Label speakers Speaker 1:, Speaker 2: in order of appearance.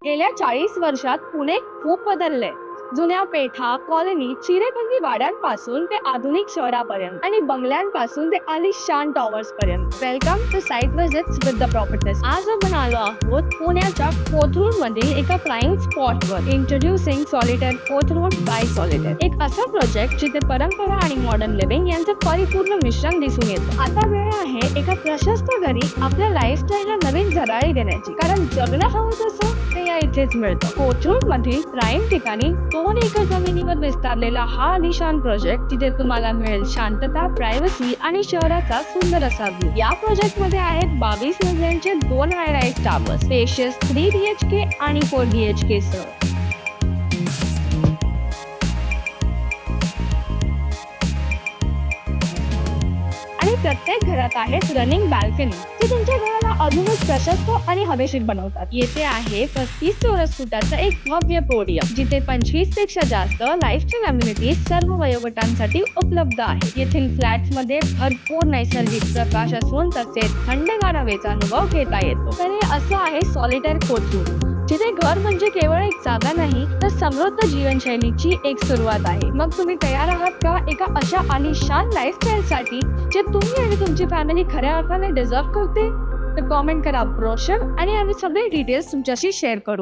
Speaker 1: गेल्या 40 वर्षात पुणे खूप बदललंय. जुन्या पेठा, कॉलनी, चिरेबंदी वाड्यांपासून ते आधुनिक शहरापर्यंत आणि बंगल्यांपासून ते आलिशान टॉवर्स पर्यंत. Welcome to site visits with the properties. आज आपण आलो आहोत पुण्याच्या कोथरूड मधील एका प्राईम स्पॉटवर. Introducing Solitaire Kothrud by Solitaire. एक असा प्रोजेक्ट जिथे परंपरा आणि मॉडर्न लिव्हिंग यांचं परिपूर्ण मिश्रण दिसून येतं. आता वेळ आहे एका प्रशस्त घरी आपल्या लाईफस्टाईलला नवीन झळाळी देण्याची, कारण जगणं हवं तसं ते या इथेच मिळतं. कोथरूड मधील प्राईम ठिकाणी 2 एकर जमिनीवर विस्तारलेला हा आलिशान प्रोजेक्ट, जिथे तुम्हाला मिळेल शांतता, प्रायव्हसी आणि शहराचा सुंदर असा व्ह्यू. या प्रोजेक्ट मध्ये आहेत 22 मजल्यांचे 2 हाय राईज टावर्स, स्पेशियस 3 BHK आणि 4 BHK सह. आणि प्रत्येक घरात आहेत रनिंग बॅल्कनी, जे तुमच्या घराला अजूनच प्रशस्त आणि हवेशीर बनवतात. येथे आहे 35 चौरस फुटाचा एक भव्य पोडियम, जिथे 25 पेक्षा जास्त लाईफस्टाईल अम्युनिटीज सर्व वयोगटांसाठी उपलब्ध आहे. येथील फ्लॅट्स मध्ये भरपूर नैसर्गिक प्रकाश असून तसेच थंडगार हवेचा अनुभव घेता येतो. तर हे असं आहे सॉलिटेअर कोथरूड, जिथे घर म्हणजे केवळ एक जागा नाही, तर समृद्ध जीवनशैलीची एक सुरुवात आहे. मग तुम्ही तयार आहात का एका अशा आलिशान लाईफस्टाईल साठी, जे तुम्ही आणि तुमची फॅमिली खऱ्या अर्थाने डिझर्व करते? तर कॉमेंट करा ब्रोशर आणि आम्ही सगळे डिटेल्स तुमच्याशी शेअर करू.